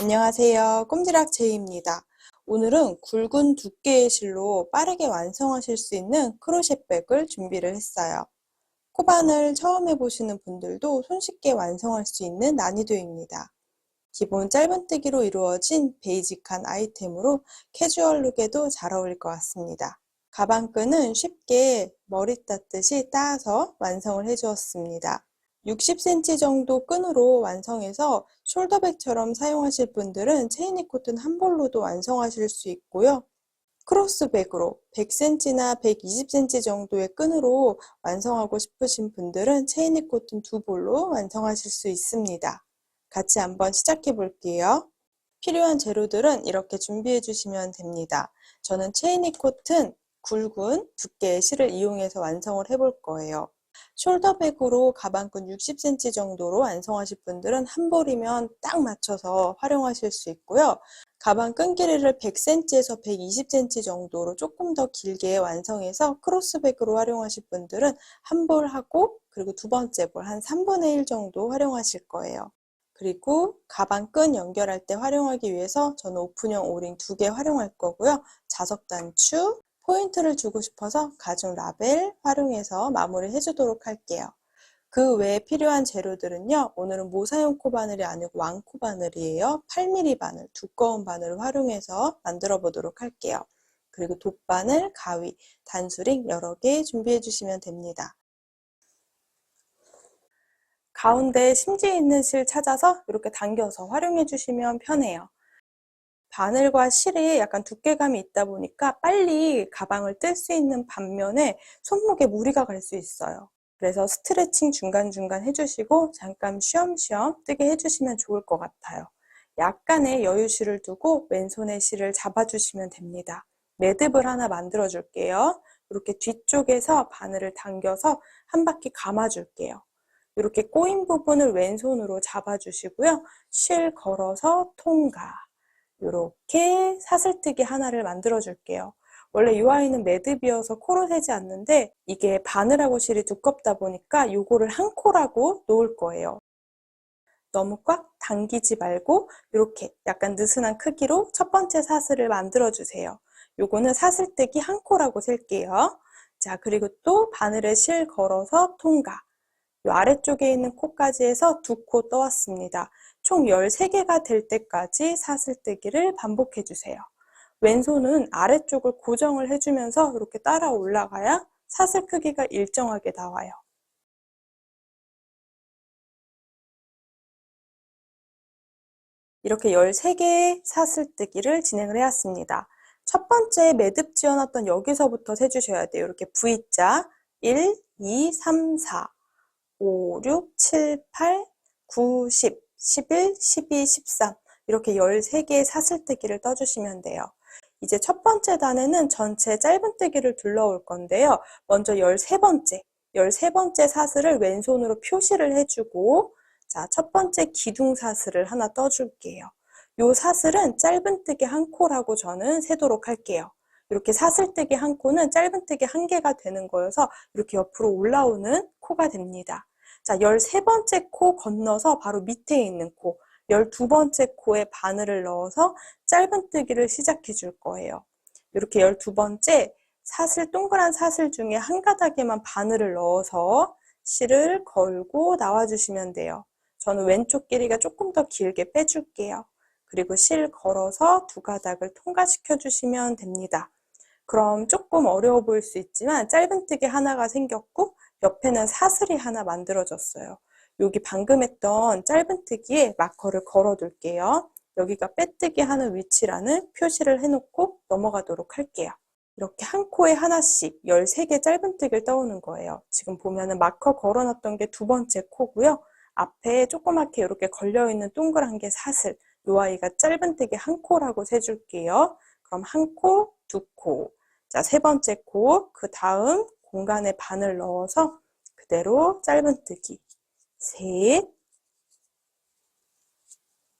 안녕하세요. 꼼지락 제이입니다. 오늘은 굵은 두께의 실로 빠르게 완성하실 수 있는 크로셰백을 준비를 했어요. 코바늘 처음 해보시는 분들도 손쉽게 완성할 수 있는 난이도입니다. 기본 짧은뜨기로 이루어진 베이직한 아이템으로 캐주얼 룩에도 잘 어울릴 것 같습니다. 가방끈은 쉽게 머리 따듯이 따서 완성을 해주었습니다. 60cm 정도 끈으로 완성해서 숄더백처럼 사용하실 분들은 체이니 코튼 한 볼로도 완성하실 수 있고요. 크로스백으로 100cm나 120cm 정도의 끈으로 완성하고 싶으신 분들은 체이니 코튼 두 볼로 완성하실 수 있습니다. 같이 한번 시작해 볼게요. 필요한 재료들은 이렇게 준비해 주시면 됩니다. 저는 체이니 코튼 굵은 두께의 실을 이용해서 완성을 해볼 거예요. 숄더백으로 가방끈 60cm 정도로 완성하실 분들은 한 볼이면 딱 맞춰서 활용하실 수 있고요. 가방끈 길이를 100cm에서 120cm 정도로 조금 더 길게 완성해서 크로스백으로 활용하실 분들은 한 볼 하고 그리고 두 번째 볼 한 3분의 1 정도 활용하실 거예요. 그리고 가방끈 연결할 때 활용하기 위해서 저는 오픈형 오링 2개 활용할 거고요. 자석 단추, 포인트를 주고 싶어서 가죽 라벨 활용해서 마무리 해주도록 할게요. 그 외에 필요한 재료들은요. 오늘은 모사용 코바늘이 아니고 왕코바늘이에요. 8mm 바늘, 두꺼운 바늘을 활용해서 만들어 보도록 할게요. 그리고 돗바늘, 가위, 단수링 여러 개 준비해 주시면 됩니다. 가운데 심지 있는 실 찾아서 이렇게 당겨서 활용해 주시면 편해요. 바늘과 실이 약간 두께감이 있다 보니까 빨리 가방을 뜰 수 있는 반면에 손목에 무리가 갈 수 있어요. 그래서 스트레칭 중간중간 해주시고 잠깐 쉬엄쉬엄 뜨게 해주시면 좋을 것 같아요. 약간의 여유실을 두고 왼손의 실을 잡아주시면 됩니다. 매듭을 하나 만들어 줄게요. 이렇게 뒤쪽에서 바늘을 당겨서 한 바퀴 감아줄게요. 이렇게 꼬인 부분을 왼손으로 잡아주시고요. 실 걸어서 통과. 이렇게 사슬뜨기 하나를 만들어 줄게요. 원래 이 아이는 매듭이어서 코로 세지 않는데 이게 바늘하고 실이 두껍다 보니까 요거를 한 코라고 놓을 거예요. 너무 꽉 당기지 말고 이렇게 약간 느슨한 크기로 첫 번째 사슬을 만들어 주세요. 요거는 사슬뜨기 한 코라고 셀게요. 자, 그리고 또 바늘에 실 걸어서 통과. 요 아래쪽에 있는 코까지 해서 2코 떠왔습니다. 총 13개가 될 때까지 사슬뜨기를 반복해 주세요. 왼손은 아래쪽을 고정을 해주면서 이렇게 따라 올라가야 사슬 크기가 일정하게 나와요. 이렇게 13개의 사슬뜨기를 진행을 해왔습니다. 첫 번째 매듭 지어놨던 여기서부터 세주셔야 돼요. 이렇게 V자 1, 2, 3, 4 5, 6, 7, 8, 9, 10, 11, 12, 13 이렇게 13개의 사슬뜨기를 떠주시면 돼요. 이제 첫 번째 단에는 전체 짧은뜨기를 둘러올 건데요. 먼저 13번째 사슬을 왼손으로 표시를 해주고 자, 첫 번째 기둥사슬을 하나 떠줄게요. 이 사슬은 짧은뜨기 한 코라고 저는 세도록 할게요. 이렇게 사슬뜨기 한 코는 짧은뜨기 한 개가 되는 거여서 이렇게 옆으로 올라오는 코가 됩니다. 자, 13번째 코 건너서 바로 밑에 있는 코, 12번째 코에 바늘을 넣어서 짧은뜨기를 시작해 줄 거예요. 이렇게 12번째 사슬, 동그란 사슬 중에 한 가닥에만 바늘을 넣어서 실을 걸고 나와주시면 돼요. 저는 왼쪽 길이가 조금 더 길게 빼줄게요. 그리고 실 걸어서 두 가닥을 통과시켜 주시면 됩니다. 그럼 조금 어려워 보일 수 있지만 짧은뜨기 하나가 생겼고 옆에는 사슬이 하나 만들어졌어요. 여기 방금 했던 짧은뜨기에 마커를 걸어 둘게요. 여기가 빼뜨기 하는 위치라는 표시를 해놓고 넘어가도록 할게요. 이렇게 한 코에 하나씩 13개 짧은뜨기를 떠오는 거예요. 지금 보면은 마커 걸어놨던 게 두 번째 코고요. 앞에 조그맣게 이렇게 걸려있는 동그란 게 사슬. 이 아이가 짧은뜨기 한 코라고 세줄게요. 그럼 한 코, 두 코. 자, 세 번째 코, 그 다음 공간에 바늘 넣어서 그대로 짧은뜨기. 셋,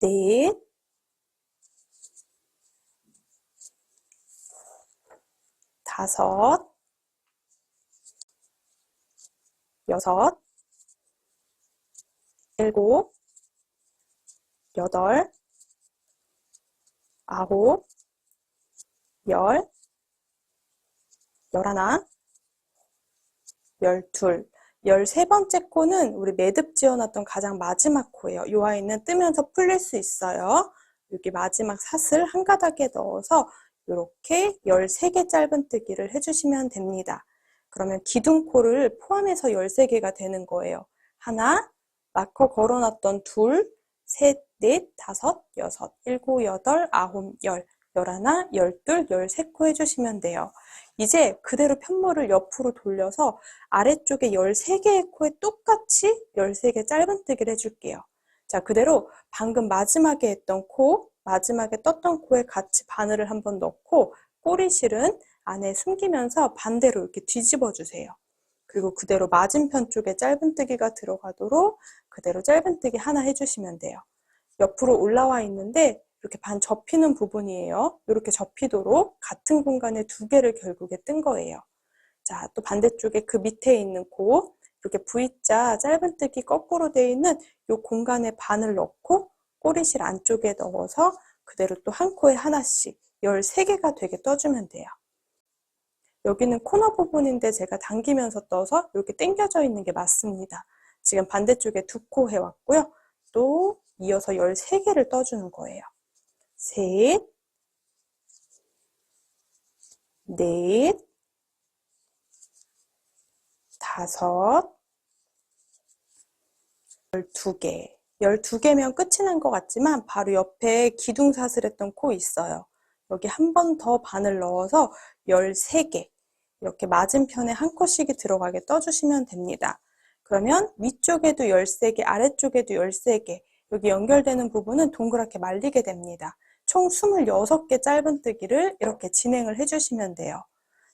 넷, 다섯, 여섯, 일곱, 여덟, 아홉, 열, 열하나, 열둘, 13번째 코는 우리 매듭 지어놨던 가장 마지막 코예요. 이 아이는 뜨면서 풀릴 수 있어요. 여기 마지막 사슬 한 가닥에 넣어서 이렇게 13개 짧은뜨기를 해주시면 됩니다. 그러면 기둥코를 포함해서 13개가 되는 거예요. 하나, 마커 걸어놨던 둘, 셋, 넷, 다섯, 여섯, 일곱, 여덟, 아홉, 열, 열하나, 열둘, 13코 해주시면 돼요. 이제 그대로 편물을 옆으로 돌려서 아래쪽에 13개의 코에 똑같이 13개 짧은뜨기를 해줄게요. 자, 그대로 방금 마지막에 했던 코, 마지막에 떴던 코에 같이 바늘을 한번 넣고 꼬리실은 안에 숨기면서 반대로 이렇게 뒤집어 주세요. 그리고 그대로 맞은편 쪽에 짧은뜨기가 들어가도록 그대로 짧은뜨기 하나 해주시면 돼요. 옆으로 올라와 있는데 이렇게 반 접히는 부분이에요. 이렇게 접히도록 같은 공간에 두 개를 결국에 뜬 거예요. 자, 또 반대쪽에 그 밑에 있는 코, 이렇게 V자 짧은뜨기 거꾸로 되어 있는 이 공간에 반을 넣고 꼬리실 안쪽에 넣어서 그대로 또 한 코에 하나씩 13개가 되게 떠주면 돼요. 여기는 코너 부분인데 제가 당기면서 떠서 이렇게 당겨져 있는 게 맞습니다. 지금 반대쪽에 두 코 해왔고요. 또 이어서 13개를 떠주는 거예요. 셋, 넷, 다섯, 12개. 12개면 끝이 난 것 같지만 바로 옆에 기둥사슬했던 코 있어요. 여기 한 번 더 바늘 넣어서 13개. 이렇게 맞은편에 한 코씩이 들어가게 떠주시면 됩니다. 그러면 위쪽에도 13개, 아래쪽에도 13개. 여기 연결되는 부분은 동그랗게 말리게 됩니다. 총 26개 짧은뜨기를 이렇게 진행을 해주시면 돼요.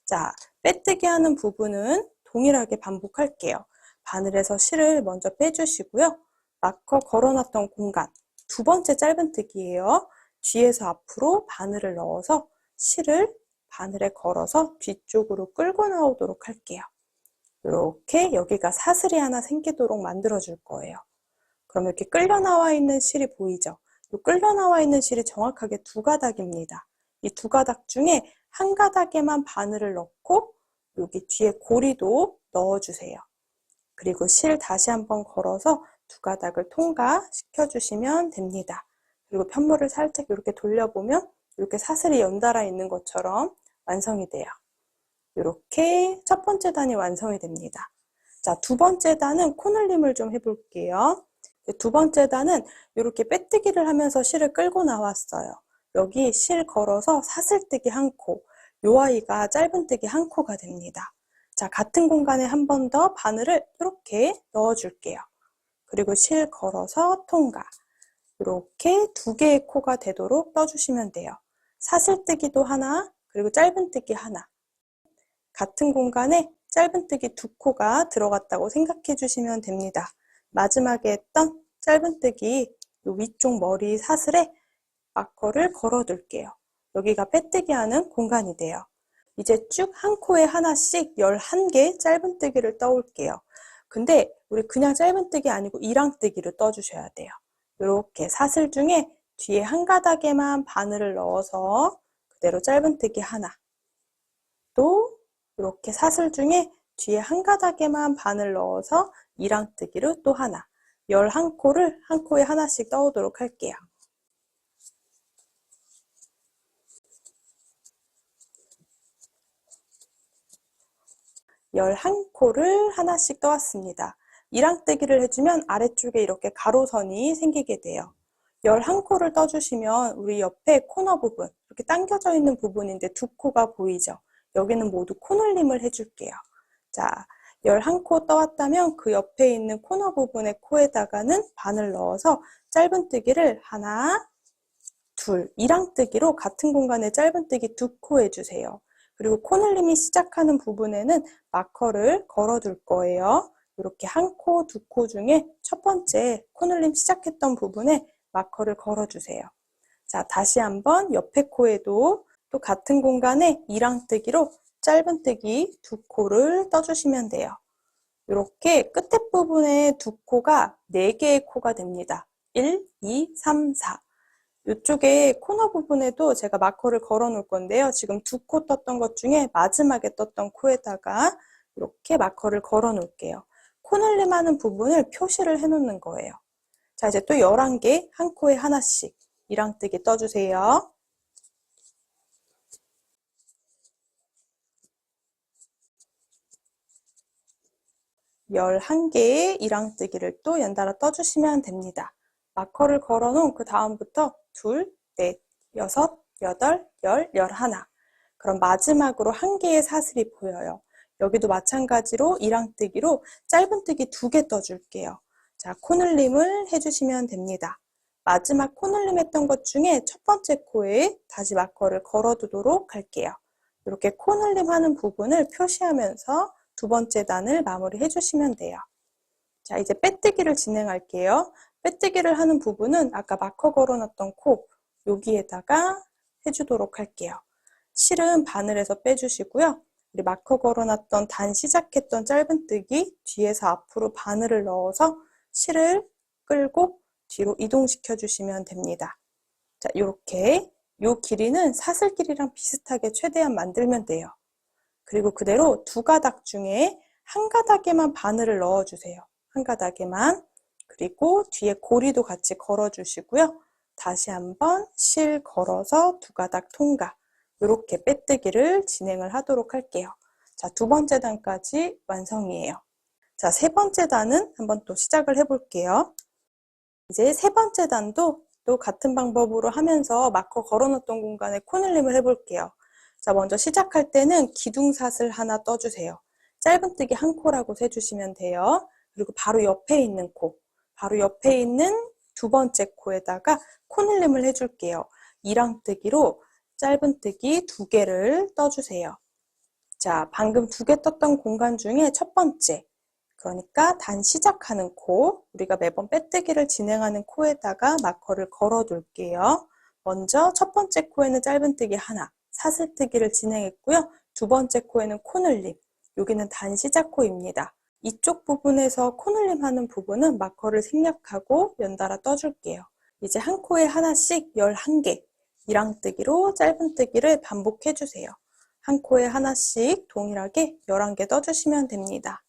자, 빼뜨기 하는 부분은 동일하게 반복할게요. 바늘에서 실을 먼저 빼주시고요. 마커 걸어놨던 공간, 두 번째 짧은뜨기예요. 뒤에서 앞으로 바늘을 넣어서 실을 바늘에 걸어서 뒤쪽으로 끌고 나오도록 할게요. 이렇게 여기가 사슬이 하나 생기도록 만들어 줄 거예요. 그럼 이렇게 끌려 나와 있는 실이 보이죠? 이 끌려 나와 있는 실이 정확하게 두 가닥입니다. 이 두 가닥 중에 한 가닥에만 바늘을 넣고 여기 뒤에 고리도 넣어주세요. 그리고 실 다시 한번 걸어서 두 가닥을 통과시켜 주시면 됩니다. 그리고 편물을 살짝 이렇게 돌려보면 이렇게 사슬이 연달아 있는 것처럼 완성이 돼요. 이렇게 첫 번째 단이 완성이 됩니다. 자, 두 번째 단은 코늘림을 좀 해볼게요. 두 번째 단은 이렇게 빼뜨기를 하면서 실을 끌고 나왔어요. 여기 실 걸어서 사슬뜨기 한 코, 요 아이가 짧은뜨기 한 코가 됩니다. 자, 같은 공간에 한 번 더 바늘을 이렇게 넣어줄게요. 그리고 실 걸어서 통과. 이렇게 두 개의 코가 되도록 떠주시면 돼요. 사슬뜨기도 하나, 그리고 짧은뜨기 하나. 같은 공간에 짧은뜨기 두 코가 들어갔다고 생각해 주시면 됩니다. 마지막에 했던 짧은뜨기 위쪽 머리 사슬에 마커를 걸어둘게요. 여기가 빼뜨기 하는 공간이 돼요. 이제 쭉 한 코에 하나씩 11개 짧은뜨기를 떠올게요. 근데 우리 그냥 짧은뜨기 아니고 이랑뜨기를 떠주셔야 돼요. 이렇게 사슬 중에 뒤에 한 가닥에만 바늘을 넣어서 그대로 짧은뜨기 하나, 또 이렇게 사슬 중에 뒤에 한 가닥에만 바늘 넣어서 이랑뜨기로 또 하나, 11코를 한 코에 하나씩 떠오도록 할게요. 11코를 하나씩 떠왔습니다. 이랑뜨기를 해주면 아래쪽에 이렇게 가로선이 생기게 돼요. 11코를 떠주시면 우리 옆에 코너 부분, 이렇게 당겨져 있는 부분인데 두 코가 보이죠? 여기는 모두 코늘림을 해줄게요. 자, 11코 떠왔다면 그 옆에 있는 코너 부분의 코에다가는 바늘 넣어서 짧은뜨기를 하나, 둘, 이랑뜨기로 같은 공간에 짧은뜨기 두 코 해주세요. 그리고 코늘림이 시작하는 부분에는 마커를 걸어둘 거예요. 이렇게 한 코, 두 코 중에 첫 번째 코늘림 시작했던 부분에 마커를 걸어주세요. 자, 다시 한번 옆에 코에도 또 같은 공간에 이랑뜨기로 짧은뜨기 두 코를 떠주시면 돼요. 이렇게 끝에 부분에 두 코가 4개의 코가 됩니다. 1, 2, 3, 4. 이쪽에 코너 부분에도 제가 마커를 걸어 놓을 건데요. 지금 두 코 떴던 것 중에 마지막에 떴던 코에다가 이렇게 마커를 걸어 놓을게요. 코늘림 하는 부분을 표시를 해 놓는 거예요. 자, 이제 또 11개, 한 코에 하나씩 이랑뜨기 떠주세요. 11개의 이랑뜨기를 또 연달아 떠주시면 됩니다. 마커를 걸어놓은 그 다음부터 둘, 넷, 여섯, 여덟, 열, 11. 그럼 마지막으로 한 개의 사슬이 보여요. 여기도 마찬가지로 이랑뜨기로 짧은뜨기 2개 떠줄게요. 자, 코늘림을 해주시면 됩니다. 마지막 코늘림 했던 것 중에 첫 번째 코에 다시 마커를 걸어두도록 할게요. 이렇게 코늘림 하는 부분을 표시하면서 두 번째 단을 마무리해 주시면 돼요. 자, 이제 빼뜨기를 진행할게요. 빼뜨기를 하는 부분은 아까 마커 걸어놨던 코 여기에다가 해주도록 할게요. 실은 바늘에서 빼주시고요. 우리 마커 걸어놨던 단 시작했던 짧은뜨기 뒤에서 앞으로 바늘을 넣어서 실을 끌고 뒤로 이동시켜 주시면 됩니다. 자, 이렇게 이 길이는 사슬 길이랑 비슷하게 최대한 만들면 돼요. 그리고 그대로 두 가닥 중에 한 가닥에만 바늘을 넣어주세요. 한 가닥에만. 그리고 뒤에 고리도 같이 걸어주시고요. 다시 한번 실 걸어서 두 가닥 통과. 이렇게 빼뜨기를 진행을 하도록 할게요. 자, 두 번째 단까지 완성이에요. 자, 세 번째 단은 한번 또 시작을 해볼게요. 이제 세 번째 단도 또 같은 방법으로 하면서 마커 걸어놓던 공간에 코늘림을 해볼게요. 자, 먼저 시작할 때는 기둥사슬 하나 떠주세요. 짧은뜨기 한 코라고 세주시면 돼요. 그리고 바로 옆에 있는 코, 바로 옆에 있는 두 번째 코에다가 코늘림을 해줄게요. 이랑뜨기로 짧은뜨기 2개를 떠주세요. 자, 방금 2개 떴던 공간 중에 첫 번째, 그러니까 단 시작하는 코, 우리가 매번 빼뜨기를 진행하는 코에다가 마커를 걸어 둘게요. 먼저 첫 번째 코에는 짧은뜨기 하나, 사슬뜨기를 진행했고요. 두 번째 코에는 코늘림, 여기는 단 시작 코입니다. 이쪽 부분에서 코늘림 하는 부분은 마커를 생략하고 연달아 떠줄게요. 이제 한 코에 하나씩 11개, 이랑뜨기로 짧은뜨기를 반복해주세요. 한 코에 하나씩 동일하게 11개 떠주시면 됩니다.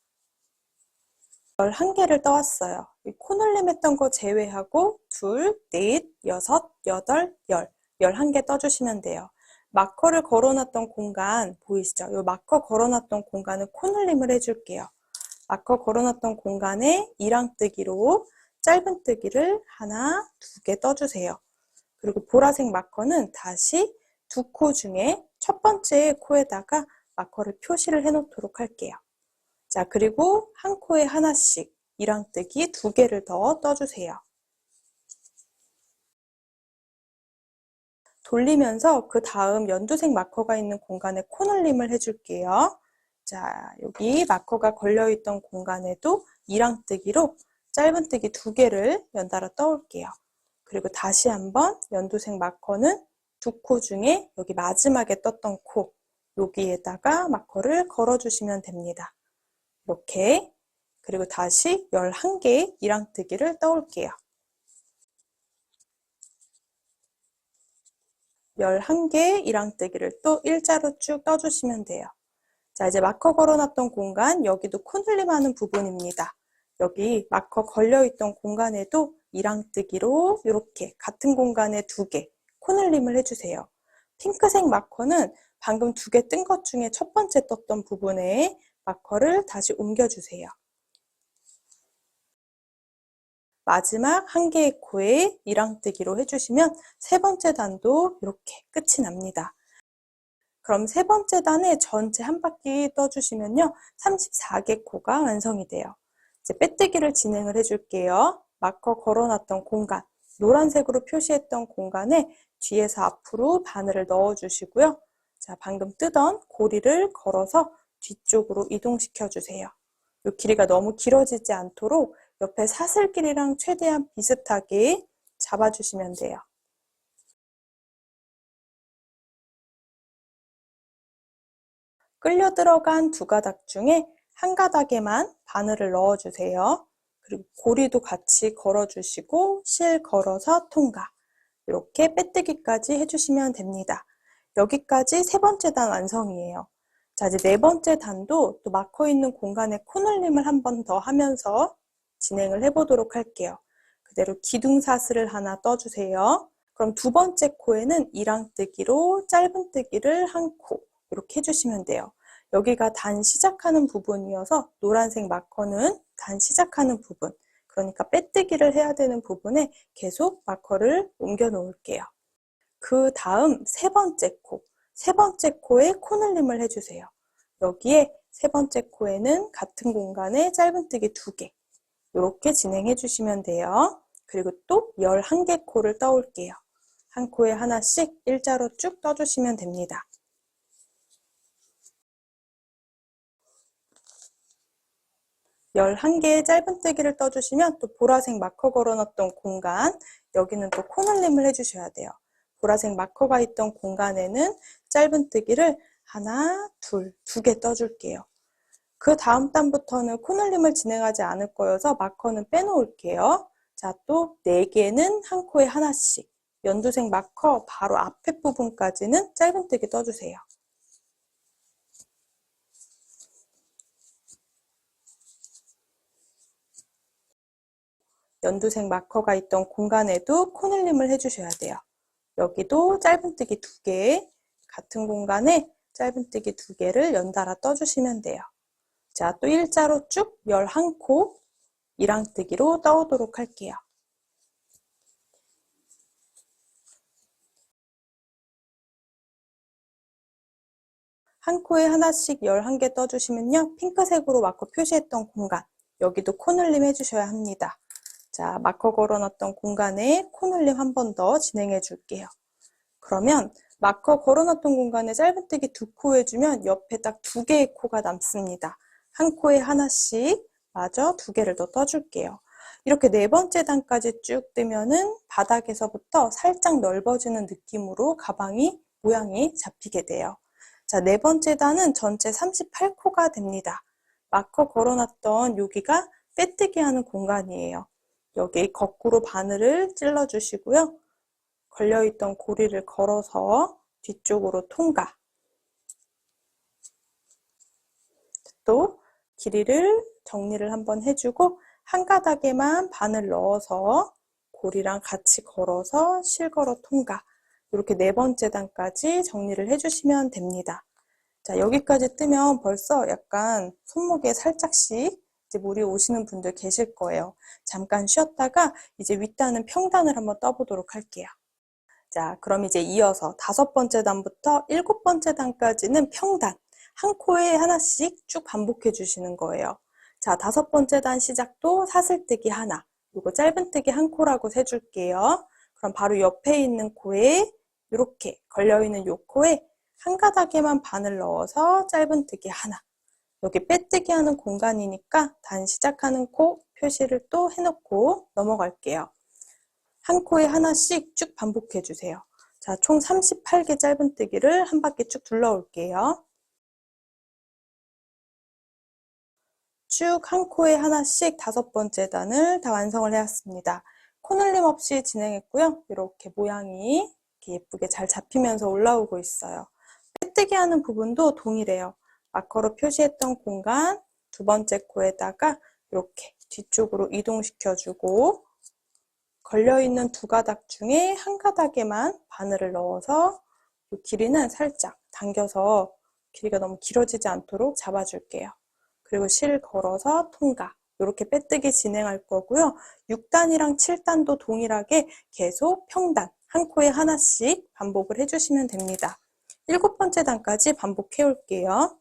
11개를 떠왔어요. 코늘림 했던 거 제외하고 둘, 넷, 여섯, 여덟, 11개 떠주시면 돼요. 마커를 걸어놨던 공간 보이시죠? 이 마커 걸어놨던 공간은 코늘림을 해줄게요. 마커 걸어놨던 공간에 이랑뜨기로 짧은뜨기를 하나, 2개 떠주세요. 그리고 보라색 마커는 다시 두 코 중에 첫 번째 코에다가 마커를 표시를 해놓도록 할게요. 자, 그리고 한 코에 하나씩 이랑뜨기 2개를 더 떠주세요. 돌리면서 그 다음 연두색 마커가 있는 공간에 코늘림을 해줄게요. 자, 여기 마커가 걸려있던 공간에도 이랑뜨기로 짧은뜨기 2개를 연달아 떠올게요. 그리고 다시 한번 연두색 마커는 두 코 중에 여기 마지막에 떴던 코, 여기에다가 마커를 걸어주시면 됩니다. 이렇게. 그리고 다시 11개의 이랑뜨기를 떠올게요. 11개의 이랑뜨기를 또 일자로 쭉 떠주시면 돼요. 자, 이제 마커 걸어놨던 공간, 여기도 코늘림 하는 부분입니다. 여기 마커 걸려있던 공간에도 이랑뜨기로 이렇게 같은 공간에 2개 코늘림을 해주세요. 핑크색 마커는 방금 2개 뜬 것 중에 첫 번째 떴던 부분에 마커를 다시 옮겨주세요. 마지막 한 개의 코에 이랑뜨기로 해주시면 세 번째 단도 이렇게 끝이 납니다. 그럼 세 번째 단에 전체 한 바퀴 떠주시면요. 34개 코가 완성이 돼요. 이제 빼뜨기를 진행을 해줄게요. 마커 걸어놨던 공간, 노란색으로 표시했던 공간에 뒤에서 앞으로 바늘을 넣어주시고요. 자, 방금 뜨던 고리를 걸어서 뒤쪽으로 이동시켜 주세요. 이 길이가 너무 길어지지 않도록 옆에 사슬 길이랑 최대한 비슷하게 잡아주시면 돼요. 끌려 들어간 두 가닥 중에 한 가닥에만 바늘을 넣어주세요. 그리고 고리도 같이 걸어주시고 실 걸어서 통과. 이렇게 빼뜨기까지 해주시면 됩니다. 여기까지 세 번째 단 완성이에요. 자, 이제 네 번째 단도 또 마커 있는 공간에 코늘림을 한 번 더 하면서 진행을 해보도록 할게요. 그대로 기둥사슬을 하나 떠주세요. 그럼 두 번째 코에는 이랑뜨기로 짧은뜨기를 한 코 이렇게 해주시면 돼요. 여기가 단 시작하는 부분이어서 노란색 마커는 단 시작하는 부분, 그러니까 빼뜨기를 해야 되는 부분에 계속 마커를 옮겨 놓을게요. 그 다음 세 번째 코에 코늘림을 해주세요. 여기에 세 번째 코에는 같은 공간에 짧은뜨기 2개 이렇게 진행해 주시면 돼요. 그리고 또 11개 코를 떠올게요. 한 코에 하나씩 일자로 쭉 떠주시면 됩니다. 11개의 짧은뜨기를 떠주시면 또 보라색 마커 걸어놨던 공간, 여기는 또 코늘림을 해주셔야 돼요. 보라색 마커가 있던 공간에는 짧은뜨기를 하나, 둘, 2개 떠줄게요. 그 다음 단부터는 코늘림을 진행하지 않을 거여서 마커는 빼놓을게요. 자, 또 4개는 한 코에 하나씩, 연두색 마커 바로 앞에 부분까지는 짧은뜨기 떠주세요. 연두색 마커가 있던 공간에도 코늘림을 해주셔야 돼요. 여기도 짧은뜨기 2개, 같은 공간에 짧은뜨기 2개를 연달아 떠주시면 돼요. 자, 또 일자로 쭉 11코 이랑뜨기로 떠오도록 할게요. 한 코에 하나씩 11개 떠주시면요, 핑크색으로 마커 표시했던 공간, 여기도 코늘림 해주셔야 합니다. 자, 마커 걸어놨던 공간에 코늘림 한 번 더 진행해 줄게요. 그러면 마커 걸어놨던 공간에 짧은뜨기 2코 해주면 옆에 딱 2개의 코가 남습니다. 한 코에 하나씩 마저 2개를 더 떠줄게요. 이렇게 네 번째 단까지 쭉 뜨면은 바닥에서부터 살짝 넓어지는 느낌으로 가방이 모양이 잡히게 돼요. 자, 네 번째 단은 전체 38코가 됩니다. 마커 걸어놨던 여기가 빼뜨기 하는 공간이에요. 여기 거꾸로 바늘을 찔러 주시고요. 걸려있던 고리를 걸어서 뒤쪽으로 통과. 또 길이를 정리를 한번 해주고 한 가닥에만 바늘 넣어서 고리랑 같이 걸어서 실걸어 통과. 이렇게 네 번째 단까지 정리를 해주시면 됩니다. 자, 여기까지 뜨면 벌써 약간 손목에 살짝씩 이제 물이 오시는 분들 계실 거예요. 잠깐 쉬었다가 이제 윗단은 평단을 한번 떠보도록 할게요. 자, 그럼 이제 이어서 5번째 단부터 7번째 단까지는 평단, 한 코에 하나씩 쭉 반복해 주시는 거예요. 자, 5번째 단 시작도 사슬뜨기 하나, 그리고 짧은뜨기 한 코라고 세줄게요. 그럼 바로 옆에 있는 코에 이렇게 걸려있는 요 코에 한 가닥에만 바늘 넣어서 짧은뜨기 하나. 여기 빼뜨기 하는 공간이니까 단 시작하는 코 표시를 또 해놓고 넘어갈게요. 한 코에 하나씩 쭉 반복해 주세요. 자, 총 38개 짧은뜨기를 한 바퀴 쭉 둘러올게요. 쭉 한 코에 하나씩 5번째 단을 다 완성을 해왔습니다. 코늘림 없이 진행했고요. 이렇게 모양이 이렇게 예쁘게 잘 잡히면서 올라오고 있어요. 빼뜨기 하는 부분도 동일해요. 마커로 표시했던 공간 두 번째 코에다가 이렇게 뒤쪽으로 이동시켜주고 걸려있는 두 가닥 중에 한 가닥에만 바늘을 넣어서 이 길이는 살짝 당겨서 길이가 너무 길어지지 않도록 잡아줄게요. 그리고 실 걸어서 통과. 이렇게 빼뜨기 진행할 거고요. 6단이랑 7단도 동일하게 계속 평단, 한 코에 하나씩 반복을 해주시면 됩니다. 7번째 단까지 반복해 올게요.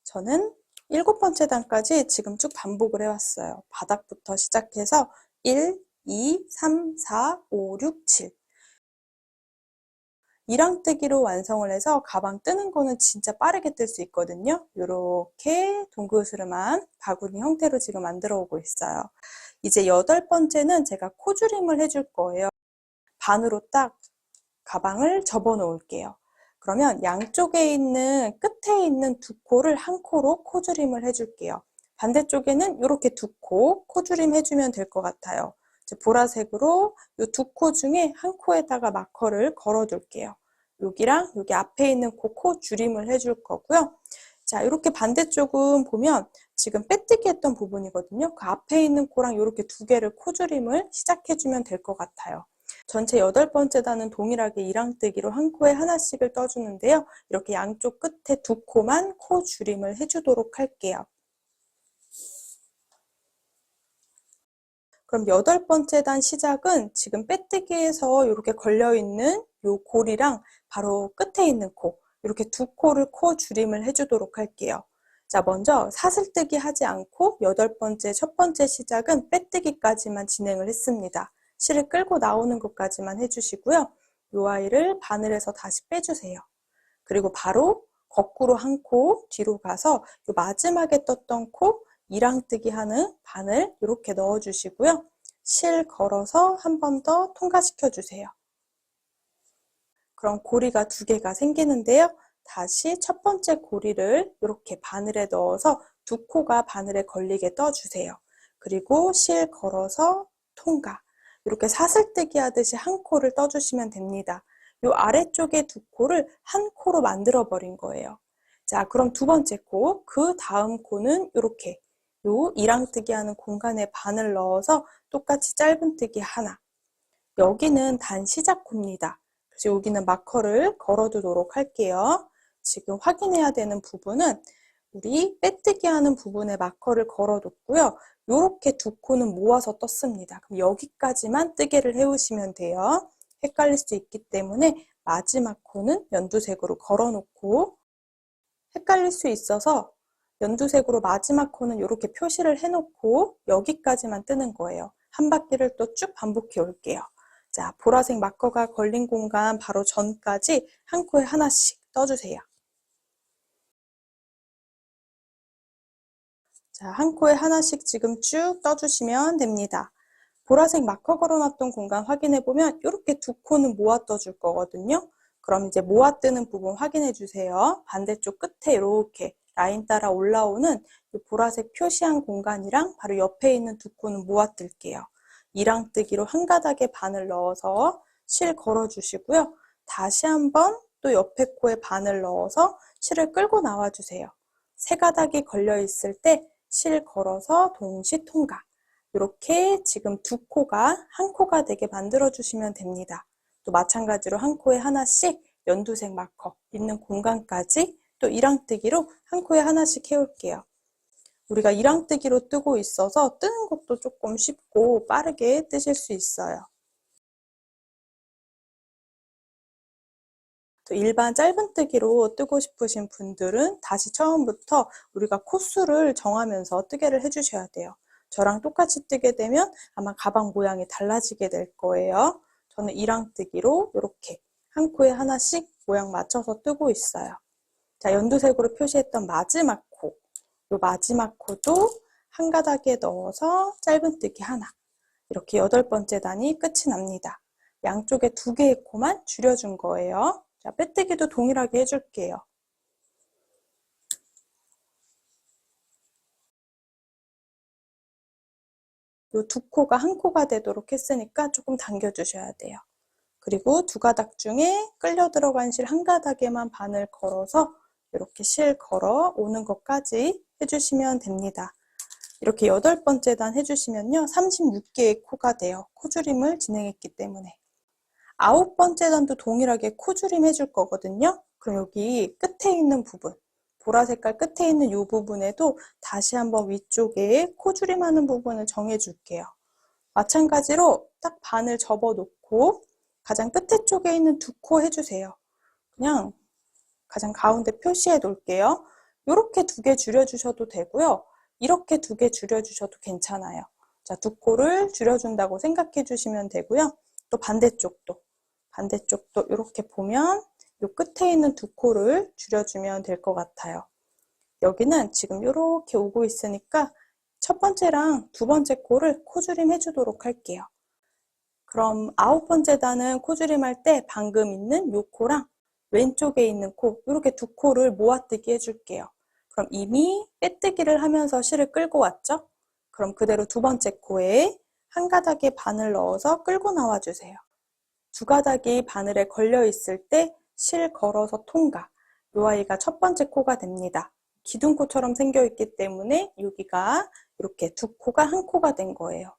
저는 7번째 단까지 지금 쭉 반복을 해왔어요. 바닥부터 시작해서 1, 2, 3, 4, 5, 6, 7. 이랑뜨기로 완성을 해서 가방 뜨는 거는 진짜 빠르게 뜰 수 있거든요. 이렇게 동그스름한 바구니 형태로 지금 만들어 오고 있어요. 이제 8번째는 제가 코줄임을 해줄 거예요. 반으로 딱 가방을 접어 놓을게요. 그러면 양쪽에 있는 끝에 있는 두 코를 한 코로 코줄임을 해줄게요. 반대쪽에는 이렇게 두 코 코줄임 해주면 될 것 같아요. 이제 보라색으로 이 두 코 중에 한 코에다가 마커를 걸어둘게요. 여기랑 여기 앞에 있는 코 줄임을 해줄 거고요. 자, 이렇게 반대쪽은 보면 지금 빼뜨기 했던 부분이거든요. 그 앞에 있는 코랑 이렇게 두 개를 코줄임을 시작해주면 될 것 같아요. 전체 8번째 단은 동일하게 이랑뜨기로 한 코에 하나씩을 떠주는데요. 이렇게 양쪽 끝에 두 코만 코 줄임을 해주도록 할게요. 그럼 8번째 단 시작은 지금 빼뜨기에서 이렇게 걸려있는 이 골이랑 바로 끝에 있는 코, 이렇게 두 코를 코 줄임을 해주도록 할게요. 자, 먼저 사슬뜨기 하지 않고 8번째 첫 번째 시작은 빼뜨기까지만 진행을 했습니다. 실을 끌고 나오는 것까지만 해주시고요. 이 아이를 바늘에서 다시 빼주세요. 그리고 바로 거꾸로 한 코 뒤로 가서 이 마지막에 떴던 코 이랑뜨기 하는 바늘 이렇게 넣어주시고요. 실 걸어서 한 번 더 통과시켜 주세요. 그럼 고리가 두 개가 생기는데요. 다시 첫 번째 고리를 이렇게 바늘에 넣어서 두 코가 바늘에 걸리게 떠주세요. 그리고 실 걸어서 통과. 이렇게 사슬뜨기 하듯이 한 코를 떠주시면 됩니다. 이 아래쪽에 두 코를 한 코로 만들어 버린 거예요. 자, 그럼 두 번째 코, 그 다음 코는 이렇게 요 이랑뜨기 하는 공간에 바늘 넣어서 똑같이 짧은뜨기 하나. 여기는 단 시작 코입니다. 그래서 여기는 마커를 걸어두도록 할게요. 지금 확인해야 되는 부분은 우리 빼뜨기 하는 부분에 마커를 걸어뒀고요. 이렇게 두 코는 모아서 떴습니다. 그럼 여기까지만 뜨개를 해오시면 돼요. 헷갈릴 수 있기 때문에 마지막 코는 연두색으로 걸어놓고 헷갈릴 수 있어서 연두색으로 마지막 코는 이렇게 표시를 해놓고 여기까지만 뜨는 거예요. 한 바퀴를 또 쭉 반복해 올게요. 자, 보라색 마커가 걸린 공간 바로 전까지 한 코에 하나씩 떠주세요. 자, 한 코에 하나씩 지금 쭉 떠주시면 됩니다. 보라색 마커 걸어놨던 공간 확인해보면 이렇게 두 코는 모아 떠줄 거거든요. 그럼 이제 모아 뜨는 부분 확인해 주세요. 반대쪽 끝에 이렇게 라인 따라 올라오는 이 보라색 표시한 공간이랑 바로 옆에 있는 두 코는 모아 뜰게요. 이랑뜨기로 한 가닥에 바늘 넣어서 실 걸어 주시고요. 다시 한번 또 옆에 코에 바늘 넣어서 실을 끌고 나와 주세요. 세 가닥이 걸려 있을 때 실 걸어서 동시 통과. 이렇게 지금 두 코가 한 코가 되게 만들어 주시면 됩니다. 또 마찬가지로 한 코에 하나씩 연두색 마커 있는 공간까지 또 이랑뜨기로 한 코에 하나씩 해올게요. 우리가 이랑뜨기로 뜨고 있어서 뜨는 것도 조금 쉽고 빠르게 뜨실 수 있어요. 또 일반 짧은뜨기로 뜨고 싶으신 분들은 다시 처음부터 우리가 코수를 정하면서 뜨개를 해주셔야 돼요. 저랑 똑같이 뜨게 되면 아마 가방 모양이 달라지게 될 거예요. 저는 이랑뜨기로 이렇게 한 코에 하나씩 모양 맞춰서 뜨고 있어요. 자, 연두색으로 표시했던 마지막 코. 이 마지막 코도 한 가닥에 넣어서 짧은뜨기 하나. 이렇게 8번째 단이 끝이 납니다. 양쪽에 두 개의 코만 줄여준 거예요. 자, 빼뜨기도 동일하게 해줄게요. 이 두 코가 한 코가 되도록 했으니까 조금 당겨주셔야 돼요. 그리고 두 가닥 중에 끌려 들어간 실 한 가닥에만 바늘 걸어서 이렇게 실 걸어 오는 것까지 해주시면 됩니다. 이렇게 8번째 단 해주시면요. 36개의 코가 돼요. 코줄임을 진행했기 때문에. 9번째 단도 동일하게 코줄임 해줄 거거든요. 그럼 여기 끝에 있는 부분, 보라 색깔 끝에 있는 이 부분에도 다시 한번 위쪽에 코줄임 하는 부분을 정해 줄게요. 마찬가지로 딱 반을 접어 놓고 가장 끝에 쪽에 있는 두 코 해주세요. 그냥 가장 가운데 표시해 놓을게요. 이렇게 두 개 줄여주셔도 되고요. 이렇게 두 개 줄여주셔도 괜찮아요. 자, 두 코를 줄여준다고 생각해 주시면 되고요. 또 반대쪽도 이렇게 보면 이 끝에 있는 두 코를 줄여주면 될 것 같아요. 여기는 지금 이렇게 오고 있으니까 첫 번째랑 두 번째 코를 코줄임 해주도록 할게요. 그럼 9번째 단은 코줄임 할 때 방금 있는 이 코랑 왼쪽에 있는 코, 이렇게 두 코를 모아뜨기 해줄게요. 그럼 이미 빼뜨기를 하면서 실을 끌고 왔죠? 그럼 그대로 두 번째 코에 한 가닥에 바늘 넣어서 끌고 나와주세요. 두 가닥이 바늘에 걸려 있을 때 실 걸어서 통과. 이 아이가 첫 번째 코가 됩니다. 기둥코처럼 생겨 있기 때문에 여기가 이렇게 두 코가 한 코가 된 거예요.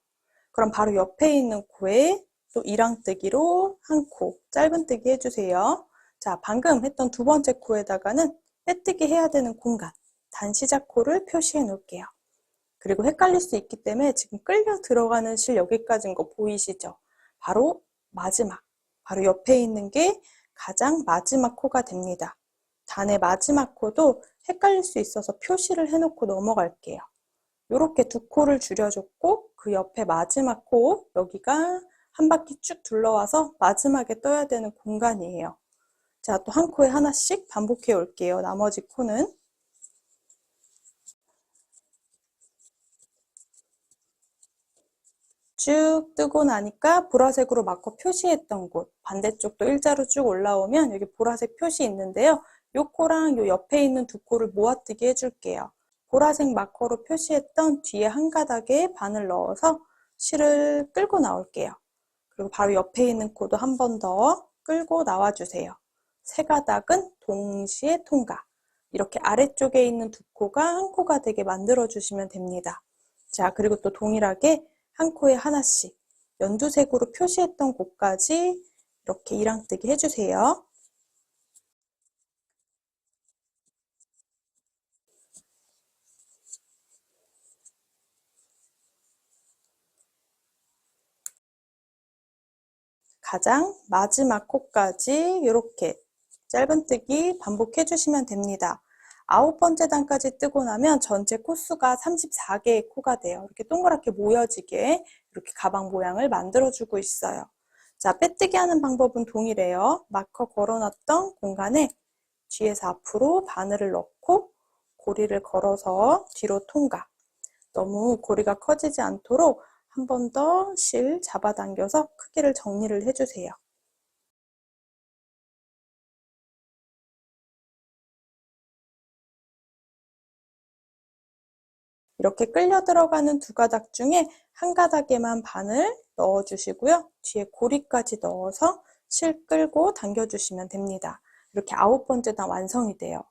그럼 바로 옆에 있는 코에 또 이랑뜨기로 한 코, 짧은뜨기 해주세요. 자, 방금 했던 두 번째 코에다가는 빼뜨기 해야 되는 공간, 단시작코를 표시해 놓을게요. 그리고 헷갈릴 수 있기 때문에 지금 끌려 들어가는 실 여기까지인 거 보이시죠? 바로 마지막, 바로 옆에 있는 게 가장 마지막 코가 됩니다. 단의 마지막 코도 헷갈릴 수 있어서 표시를 해놓고 넘어갈게요. 이렇게 두 코를 줄여줬고 그 옆에 마지막 코, 여기가 한 바퀴 쭉 둘러와서 마지막에 떠야 되는 공간이에요. 자, 또 한 코에 하나씩 반복해 올게요. 나머지 코는. 쭉 뜨고 나니까 보라색으로 마커 표시했던 곳, 반대쪽도 일자로 쭉 올라오면 여기 보라색 표시 있는데요. 요 코랑 요 옆에 있는 두 코를 모아뜨기 해줄게요. 보라색 마커로 표시했던 뒤에 한 가닥에 바늘 넣어서 실을 끌고 나올게요. 그리고 바로 옆에 있는 코도 한 번 더 끌고 나와주세요. 세 가닥은 동시에 통과. 이렇게 아래쪽에 있는 두 코가 한 코가 되게 만들어주시면 됩니다. 자, 그리고 또 동일하게 한 코에 하나씩 연두색으로 표시했던 곳까지 이렇게 이랑뜨기 해주세요. 가장 마지막 코까지 이렇게 짧은뜨기 반복해 주시면 됩니다. 9번째 단까지 뜨고 나면 전체 코수가 34개의 코가 돼요. 이렇게 동그랗게 모여지게 이렇게 가방 모양을 만들어주고 있어요. 자, 빼뜨기 하는 방법은 동일해요. 마커 걸어놨던 공간에 뒤에서 앞으로 바늘을 넣고 고리를 걸어서 뒤로 통과. 너무 고리가 커지지 않도록 한 번 더 실 잡아당겨서 크기를 정리를 해주세요. 이렇게 끌려 들어가는 두 가닥 중에 한 가닥에만 바늘 넣어주시고요. 뒤에 고리까지 넣어서 실 끌고 당겨주시면 됩니다. 이렇게 9번째 단 완성이 돼요.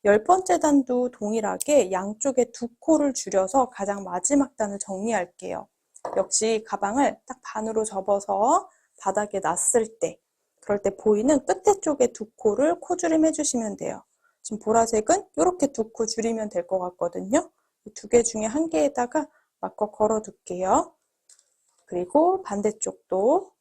10번째 단도 동일하게 양쪽에 두 코를 줄여서 가장 마지막 단을 정리할게요. 역시 가방을 딱 반으로 접어서 바닥에 놨을 때, 그럴 때 보이는 끝에 쪽에 두 코를 코줄임 해주시면 돼요. 지금 보라색은 이렇게 두 코 줄이면 될 것 같거든요. 두 개 중에 한 개에다가 마커 걸어 둘게요. 그리고 반대쪽도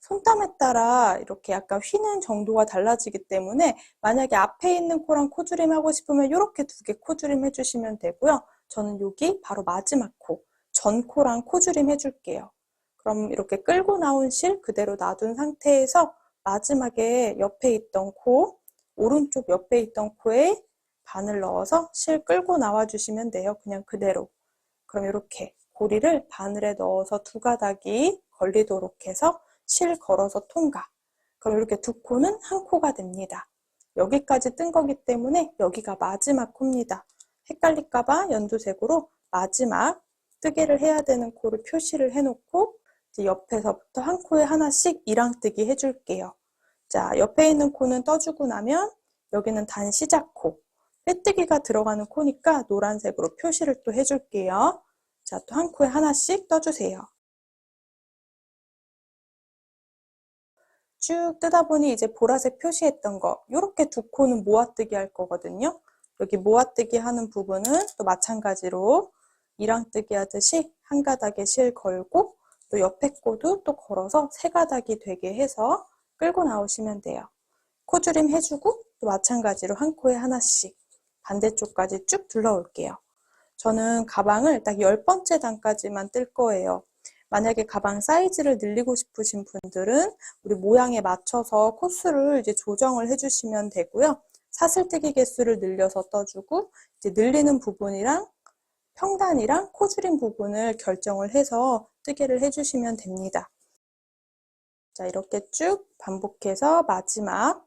손땀에 따라 이렇게 약간 휘는 정도가 달라지기 때문에 만약에 앞에 있는 코랑 코줄임 하고 싶으면 이렇게 두 개 코줄임 해주시면 되고요. 저는 여기 바로 마지막 코, 전 코랑 코줄임 해줄게요. 그럼 이렇게 끌고 나온 실 그대로 놔둔 상태에서 마지막에 옆에 있던 코, 오른쪽 옆에 있던 코에 바늘 넣어서 실 끌고 나와 주시면 돼요. 그냥 그대로. 그럼 이렇게 고리를 바늘에 넣어서 두 가닥이 걸리도록 해서 실 걸어서 통과. 그럼 이렇게 두 코는 한 코가 됩니다. 여기까지 뜬 거기 때문에 여기가 마지막 코입니다. 헷갈릴까봐 연두색으로 마지막 뜨개를 해야 되는 코를 표시를 해놓고 이제 옆에서부터 한 코에 하나씩 이랑뜨기 해줄게요. 자, 옆에 있는 코는 떠주고 나면 여기는 단 시작코. 빼뜨기가 들어가는 코니까 노란색으로 표시를 또 해줄게요. 자, 또 한 코에 하나씩 떠주세요. 쭉 뜨다 보니 이제 보라색 표시했던 거, 이렇게 두 코는 모아뜨기 할 거거든요. 여기 모아뜨기 하는 부분은 또 마찬가지로 이랑뜨기 하듯이 한 가닥에 실 걸고 또 옆에 코도 또 걸어서 세 가닥이 되게 해서 끌고 나오시면 돼요. 코줄임 해주고 또 마찬가지로 한 코에 하나씩 반대쪽까지 쭉 둘러올게요. 저는 가방을 딱 10번째 단까지만 뜰 거예요. 만약에 가방 사이즈를 늘리고 싶으신 분들은 우리 모양에 맞춰서 코수를 이제 조정을 해주시면 되고요. 사슬뜨기 개수를 늘려서 떠주고 이제 늘리는 부분이랑 평단이랑 코줄임 부분을 결정을 해서 뜨개를 해주시면 됩니다. 자, 이렇게 쭉 반복해서 마지막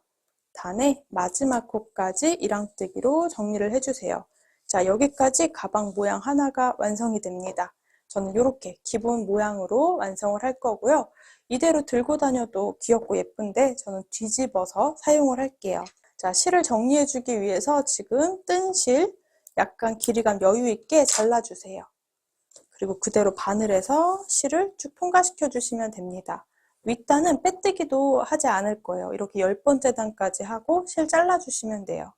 단의 마지막 코까지 이랑뜨기로 정리를 해주세요. 자, 여기까지 가방 모양 하나가 완성이 됩니다. 저는 이렇게 기본 모양으로 완성을 할 거고요. 이대로 들고 다녀도 귀엽고 예쁜데 저는 뒤집어서 사용을 할게요. 자, 실을 정리해주기 위해서 지금 뜬 실 약간 길이감 여유 있게 잘라주세요. 그리고 그대로 바늘에서 실을 쭉 통과시켜 주시면 됩니다. 윗단은 빼뜨기도 하지 않을 거예요. 이렇게 10번째 단까지 하고 실 잘라주시면 돼요.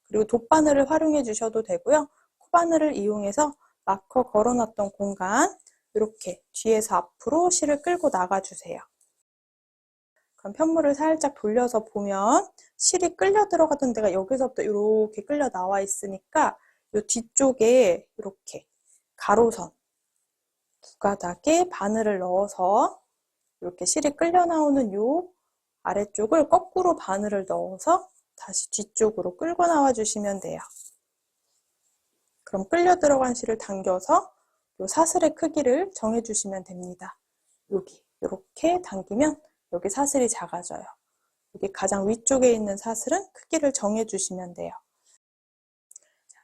그리고 돗바늘을 활용해 주셔도 되고요. 코바늘을 이용해서 마커 걸어놨던 공간 이렇게 뒤에서 앞으로 실을 끌고 나가주세요. 그럼 편물을 살짝 돌려서 보면 실이 끌려 들어가던 데가 여기서부터 이렇게 끌려 나와 있으니까 이 뒤쪽에 이렇게 가로선 두 가닥에 바늘을 넣어서 이렇게 실이 끌려 나오는 요 아래쪽을 거꾸로 바늘을 넣어서 다시 뒤쪽으로 끌고 나와 주시면 돼요. 그럼 끌려 들어간 실을 당겨서 요 사슬의 크기를 정해 주시면 됩니다. 여기 이렇게 당기면 여기 사슬이 작아져요. 여기 가장 위쪽에 있는 사슬은 크기를 정해 주시면 돼요.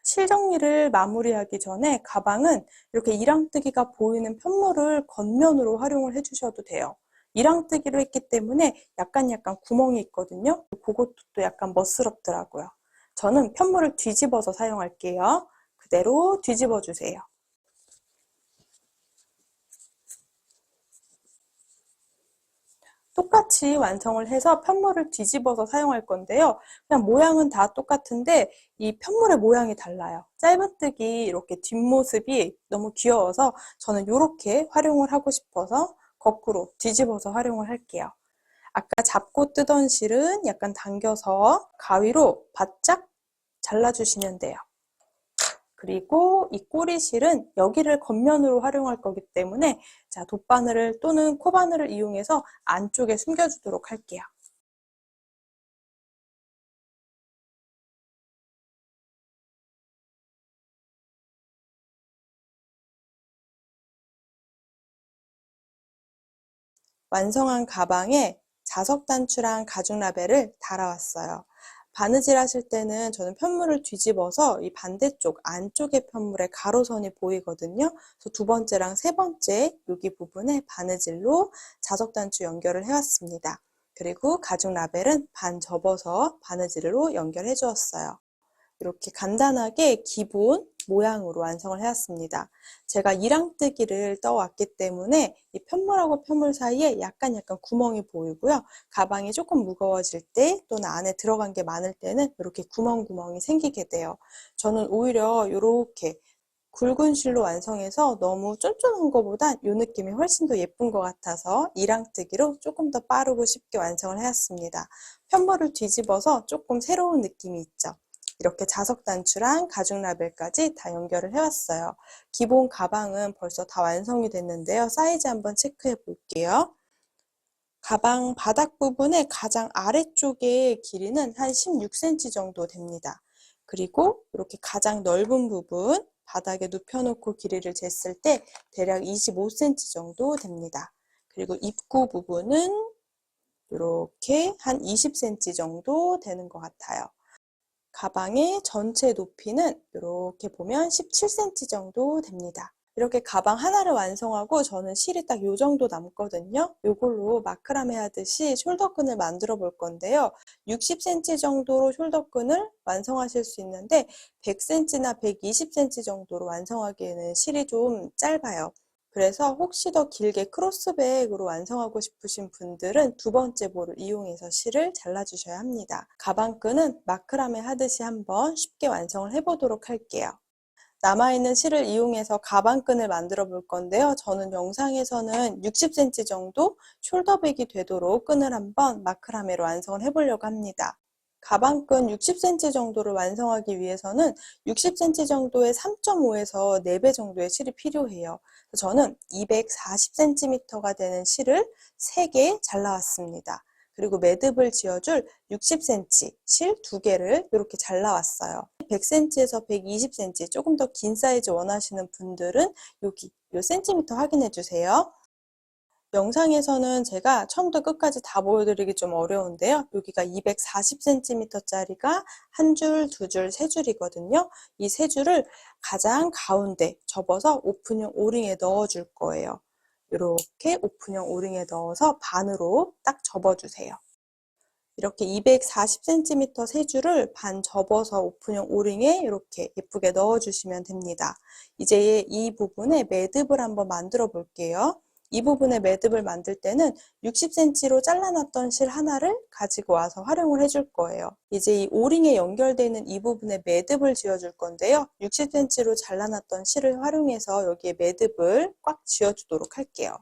실 정리를 마무리하기 전에 가방은 이렇게 이랑뜨기가 보이는 편물을 겉면으로 활용을 해주셔도 돼요. 이랑뜨기로 했기 때문에 약간 구멍이 있거든요. 그것도 또 약간 멋스럽더라고요. 저는 편물을 뒤집어서 사용할게요. 그대로 뒤집어 주세요. 똑같이 완성을 해서 편물을 뒤집어서 사용할 건데요. 그냥 모양은 다 똑같은데 이 편물의 모양이 달라요. 짧은뜨기 이렇게 뒷모습이 너무 귀여워서 저는 이렇게 활용을 하고 싶어서 거꾸로 뒤집어서 활용을 할게요. 아까 잡고 뜨던 실은 약간 당겨서 가위로 바짝 잘라주시면 돼요. 그리고 이 꼬리실은 여기를 겉면으로 활용할 거기 때문에 자, 돗바늘을 또는 코바늘을 이용해서 안쪽에 숨겨주도록 할게요. 완성한 가방에 자석 단추랑 가죽 라벨을 달아왔어요. 바느질 하실 때는 저는 편물을 뒤집어서 이 반대쪽 안쪽의 편물에 가로선이 보이거든요. 그래서 두 번째랑 세 번째 여기 부분에 바느질로 자석 단추 연결을 해왔습니다. 그리고 가죽 라벨은 반 접어서 바느질로 연결해 주었어요. 이렇게 간단하게 기본 모양으로 완성을 해왔습니다. 제가 이랑뜨기를 떠왔기 때문에 이 편물하고 편물 사이에 약간 구멍이 보이고요. 가방이 조금 무거워질 때 또는 안에 들어간 게 많을 때는 이렇게 구멍이 생기게 돼요. 저는 오히려 이렇게 굵은 실로 완성해서 너무 쫀쫀한 것보단 이 느낌이 훨씬 더 예쁜 것 같아서 이랑뜨기로 조금 더 빠르고 쉽게 완성을 해왔습니다. 편물을 뒤집어서 조금 새로운 느낌이 있죠. 이렇게 자석 단추랑 가죽 라벨까지 다 연결을 해왔어요. 기본 가방은 벌써 다 완성이 됐는데요. 사이즈 한번 체크해 볼게요. 가방 바닥 부분의 가장 아래쪽의 길이는 한 16cm 정도 됩니다. 그리고 이렇게 가장 넓은 부분 바닥에 눕혀놓고 길이를 쟀을 때 대략 25cm 정도 됩니다. 그리고 입구 부분은 이렇게 한 20cm 정도 되는 것 같아요. 가방의 전체 높이는 이렇게 보면 17cm 정도 됩니다. 이렇게 가방 하나를 완성하고 저는 실이 딱 요 정도 남거든요. 이걸로 마크라메 하듯이 숄더끈을 만들어 볼 건데요. 60cm 정도로 숄더끈을 완성하실 수 있는데 100cm나 120cm 정도로 완성하기에는 실이 좀 짧아요. 그래서 혹시 더 길게 크로스백으로 완성하고 싶으신 분들은 두 번째 볼을 이용해서 실을 잘라주셔야 합니다. 가방끈은 마크라메 하듯이 한번 쉽게 완성을 해보도록 할게요. 남아있는 실을 이용해서 가방끈을 만들어 볼 건데요. 저는 영상에서는 60cm 정도 숄더백이 되도록 끈을 한번 마크라메로 완성을 해보려고 합니다. 가방끈 60cm 정도를 완성하기 위해서는 60cm 정도의 3.5에서 4배 정도의 실이 필요해요. 저는 240cm가 되는 실을 3개 잘라왔습니다. 그리고 매듭을 지어줄 60cm 실 2개를 이렇게 잘라왔어요. 100cm에서 120cm 조금 더 긴 사이즈 원하시는 분들은 여기 이 센티미터 확인해 주세요. 영상에서는 제가 처음부터 끝까지 다 보여드리기 좀 어려운데요. 여기가 240cm짜리가 한 줄, 두 줄, 세 줄이거든요. 이 세 줄을 가장 가운데 접어서 오픈형 오링에 넣어줄 거예요. 이렇게 오픈형 오링에 넣어서 반으로 딱 접어주세요. 이렇게 240cm 세 줄을 반 접어서 오픈형 오링에 이렇게 예쁘게 넣어주시면 됩니다. 이제 이 부분에 매듭을 한번 만들어 볼게요. 이 부분에 매듭을 만들 때는 60cm로 잘라놨던 실 하나를 가지고 와서 활용을 해줄 거예요. 이제 이 오링에 연결되는 이 부분에 매듭을 지어줄 건데요. 60cm로 잘라놨던 실을 활용해서 여기에 매듭을 꽉 지어주도록 할게요.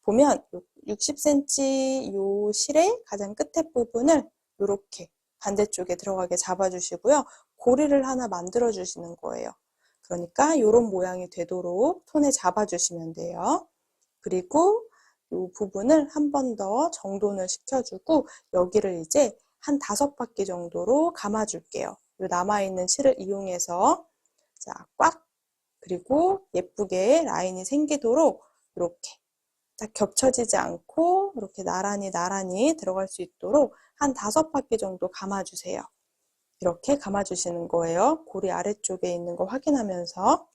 보면 60cm 요 실의 가장 끝에 부분을 이렇게 반대쪽에 들어가게 잡아주시고요. 고리를 하나 만들어 주시는 거예요. 그러니까 이런 모양이 되도록 손에 잡아주시면 돼요. 그리고 이 부분을 한 번 더 정돈을 시켜주고 여기를 이제 한 5바퀴 정도로 감아줄게요. 이 남아있는 실을 이용해서 자, 꽉 그리고 예쁘게 라인이 생기도록 이렇게 딱 겹쳐지지 않고 이렇게 나란히 들어갈 수 있도록 한 5바퀴 정도 감아주세요. 이렇게 감아주시는 거예요. 고리 아래쪽에 있는 거 확인하면서.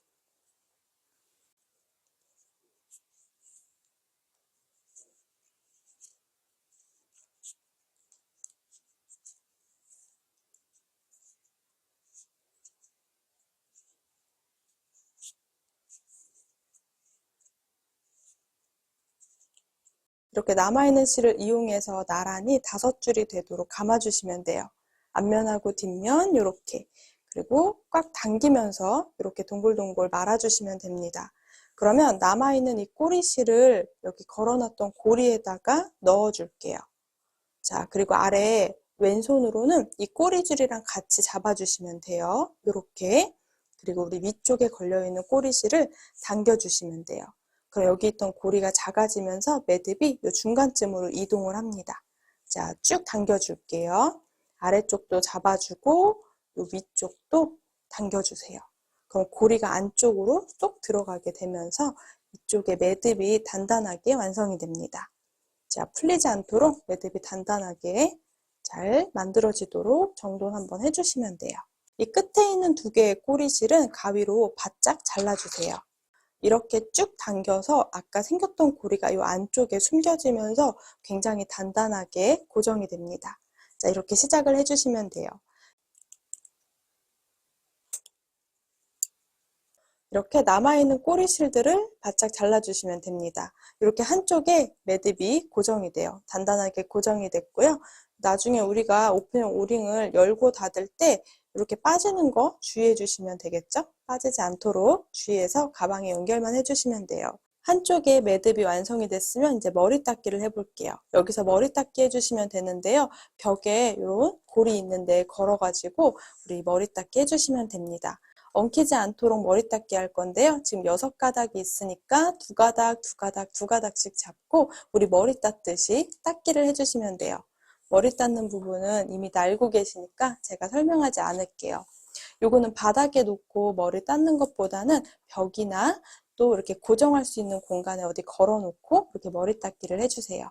이렇게 남아있는 실을 이용해서 나란히 5줄이 되도록 감아주시면 돼요. 앞면하고 뒷면 이렇게 그리고 꽉 당기면서 이렇게 동글동글 말아주시면 됩니다. 그러면 남아있는 이 꼬리실을 여기 걸어놨던 고리에다가 넣어줄게요. 자, 그리고 아래 왼손으로는 이 꼬리줄이랑 같이 잡아주시면 돼요. 이렇게. 그리고 우리 위쪽에 걸려있는 꼬리실을 당겨주시면 돼요. 그럼 여기 있던 고리가 작아지면서 매듭이 이 중간쯤으로 이동을 합니다. 자, 쭉 당겨줄게요. 아래쪽도 잡아주고 이 위쪽도 당겨주세요. 그럼 고리가 안쪽으로 쏙 들어가게 되면서 이쪽에 매듭이 단단하게 완성이 됩니다. 자, 풀리지 않도록 매듭이 단단하게 잘 만들어지도록 정돈 한번 해주시면 돼요. 이 끝에 있는 2개의 꼬리실은 가위로 바짝 잘라주세요. 이렇게 쭉 당겨서 아까 생겼던 고리가 이 안쪽에 숨겨지면서 굉장히 단단하게 고정이 됩니다. 자, 이렇게 시작을 해주시면 돼요. 이렇게 남아있는 꼬리실들을 바짝 잘라주시면 됩니다. 이렇게 한쪽에 매듭이 고정이 돼요. 단단하게 고정이 됐고요. 나중에 우리가 오픈형 오링을 열고 닫을 때 이렇게 빠지는 거 주의해 주시면 되겠죠? 빠지지 않도록 주의해서 가방에 연결만 해주시면 돼요. 한쪽에 매듭이 완성이 됐으면 이제 머리 닦기를 해볼게요. 여기서 머리 닦기 해주시면 되는데요. 벽에 이런 고리 있는데 걸어가지고 우리 머리 닦기 해주시면 됩니다. 엉키지 않도록 머리 닦기 할 건데요. 지금 6가닥이 있으니까 2가닥, 2가닥, 2가닥씩 잡고 우리 머리 닦듯이 닦기를 해주시면 돼요. 머리 닦는 부분은 이미 알고 계시니까 제가 설명하지 않을게요. 요거는 바닥에 놓고 머리 닦는 것보다는 벽이나 또 이렇게 고정할 수 있는 공간에 어디 걸어 놓고 이렇게 머리 닦기를 해주세요.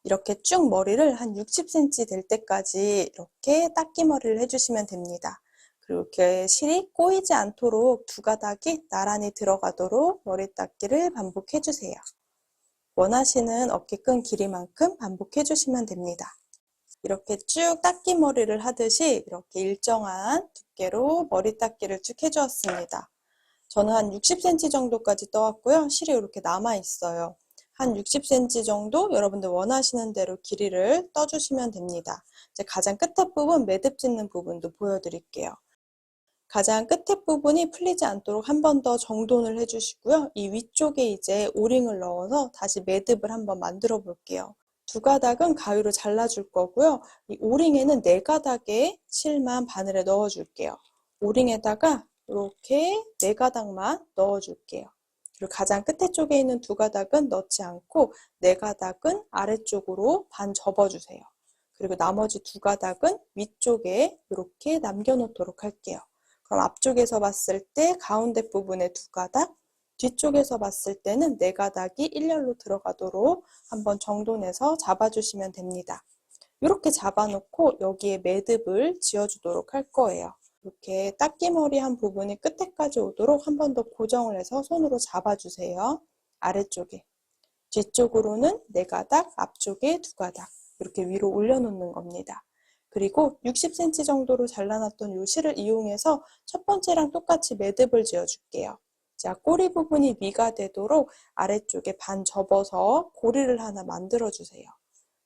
이렇게 쭉 머리를 한 60cm 될 때까지 이렇게 닦기 머리를 해주시면 됩니다. 그리고 이렇게 실이 꼬이지 않도록 2가닥이 나란히 들어가도록 머리 닦기를 반복해주세요. 원하시는 어깨끈 길이만큼 반복해주시면 됩니다. 이렇게 쭉 닦기 머리를 하듯이 이렇게 일정한 두께로 머리 닦기를 쭉 해주었습니다. 저는 한 60cm 정도까지 떠왔고요. 실이 이렇게 남아있어요. 한 60cm 정도 여러분들 원하시는 대로 길이를 떠주시면 됩니다. 이제 가장 끝에 부분 매듭 짓는 부분도 보여드릴게요. 가장 끝에 부분이 풀리지 않도록 한 번 더 정돈을 해주시고요. 이 위쪽에 이제 오링을 넣어서 다시 매듭을 한번 만들어 볼게요. 2가닥은 가위로 잘라줄 거고요. 이 오링에는 4가닥의 실만 바늘에 넣어줄게요. 오링에다가 이렇게 4가닥만 넣어줄게요. 그리고 가장 끝에 쪽에 있는 2가닥은 넣지 않고 4가닥은 아래쪽으로 반 접어주세요. 그리고 나머지 2가닥은 위쪽에 이렇게 남겨놓도록 할게요. 그럼 앞쪽에서 봤을 때 가운데 부분에 2가닥, 뒤쪽에서 봤을 때는 4가닥이 일렬로 들어가도록 한번 정돈해서 잡아주시면 됩니다. 이렇게 잡아놓고 여기에 매듭을 지어주도록 할 거예요. 이렇게 딱기머리 한 부분이 끝에까지 오도록 한 번 더 고정을 해서 손으로 잡아주세요. 아래쪽에. 뒤쪽으로는 4가닥, 앞쪽에 2가닥 이렇게 위로 올려놓는 겁니다. 그리고 60cm 정도로 잘라놨던 이 실을 이용해서 첫 번째랑 똑같이 매듭을 지어줄게요. 자, 꼬리 부분이 위가 되도록 아래쪽에 반 접어서 고리를 하나 만들어주세요.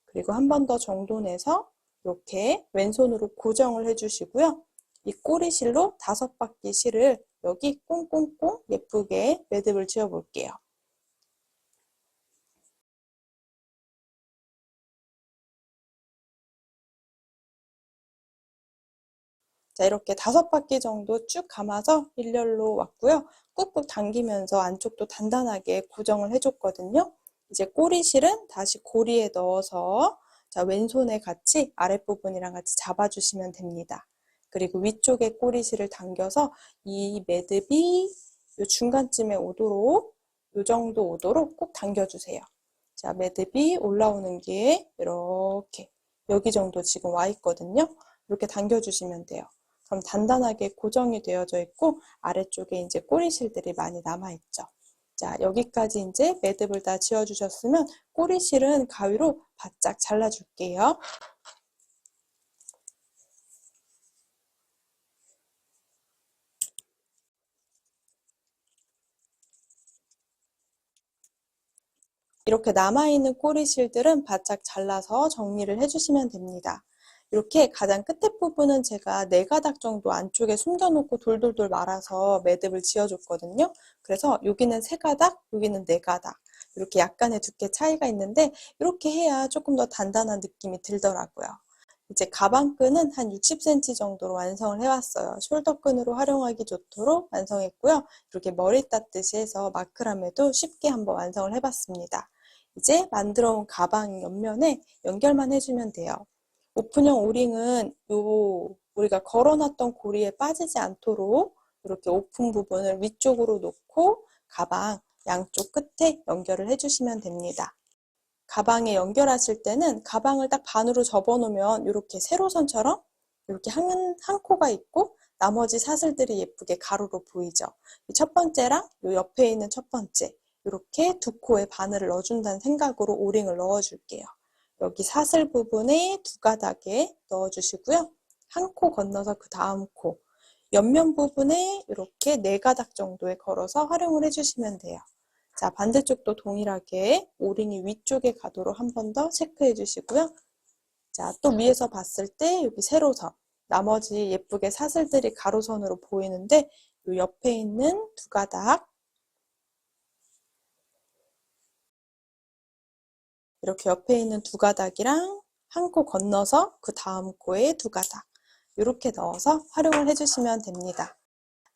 그리고 한 번 더 정돈해서 이렇게 왼손으로 고정을 해주시고요. 이 꼬리실로 5바퀴 실을 여기 꽁꽁꽁 예쁘게 매듭을 지어 볼게요. 자, 이렇게 5바퀴 정도 쭉 감아서 일렬로 왔고요. 꾹꾹 당기면서 안쪽도 단단하게 고정을 해줬거든요. 이제 꼬리실은 다시 고리에 넣어서 자, 왼손에 같이 아랫부분이랑 같이 잡아주시면 됩니다. 그리고 위쪽에 꼬리실을 당겨서 이 매듭이 이 중간쯤에 오도록 이 정도 오도록 꼭 당겨주세요. 자, 매듭이 올라오는 게 이렇게 여기 정도 지금 와 있거든요. 이렇게 당겨주시면 돼요. 그럼 단단하게 고정이 되어져 있고 아래쪽에 이제 꼬리실들이 많이 남아있죠. 자, 여기까지 이제 매듭을 다 지어주셨으면 꼬리실은 가위로 바짝 잘라줄게요. 이렇게 남아있는 꼬리실들은 바짝 잘라서 정리를 해주시면 됩니다. 이렇게 가장 끝에 부분은 제가 4가닥 정도 안쪽에 숨겨놓고 돌돌돌 말아서 매듭을 지어줬거든요. 그래서 여기는 3가닥, 여기는 4가닥 이렇게 약간의 두께 차이가 있는데 이렇게 해야 조금 더 단단한 느낌이 들더라고요. 이제 가방끈은 한 60cm 정도로 완성을 해왔어요. 숄더끈으로 활용하기 좋도록 완성했고요. 이렇게 머리 땄듯이 해서 마크라메도 쉽게 한번 완성을 해봤습니다. 이제 만들어 온 가방 옆면에 연결만 해주면 돼요. 오픈형 오링은 우리가 걸어놨던 고리에 빠지지 않도록 이렇게 오픈 부분을 위쪽으로 놓고 가방 양쪽 끝에 연결을 해주시면 됩니다. 가방에 연결하실 때는 가방을 딱 반으로 접어 놓으면 이렇게 세로선처럼 이렇게 한 코가 있고 나머지 사슬들이 예쁘게 가로로 보이죠. 첫 번째랑 이 옆에 있는 첫 번째 이렇게 2코에 바늘을 넣어준다는 생각으로 오링을 넣어줄게요. 여기 사슬 부분에 2가닥에 넣어주시고요. 한 코 건너서 그 다음 코 옆면 부분에 이렇게 4가닥 정도에 걸어서 활용을 해주시면 돼요. 자, 반대쪽도 동일하게 오링이 위쪽에 가도록 한 번 더 체크해 주시고요. 자, 또 위에서 봤을 때 여기 세로선, 나머지 예쁘게 사슬들이 가로선으로 보이는데 이 옆에 있는 2가닥 이렇게 옆에 있는 2가닥이랑 한 코 건너서 그 다음 코에 2가닥 이렇게 넣어서 활용을 해주시면 됩니다.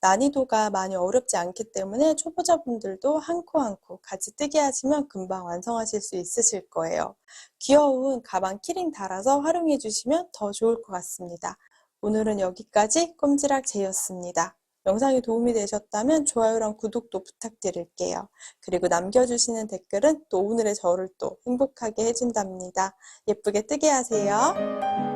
난이도가 많이 어렵지 않기 때문에 초보자분들도 한 코 한 코 같이 뜨게 하시면 금방 완성하실 수 있으실 거예요. 귀여운 가방 키링 달아서 활용해 주시면 더 좋을 것 같습니다. 오늘은 여기까지 꼼지락 제이였습니다. 영상이 도움이 되셨다면 좋아요랑 구독도 부탁드릴게요. 그리고 남겨주시는 댓글은 또 오늘의 저를 또 행복하게 해준답니다. 예쁘게 뜨게 하세요.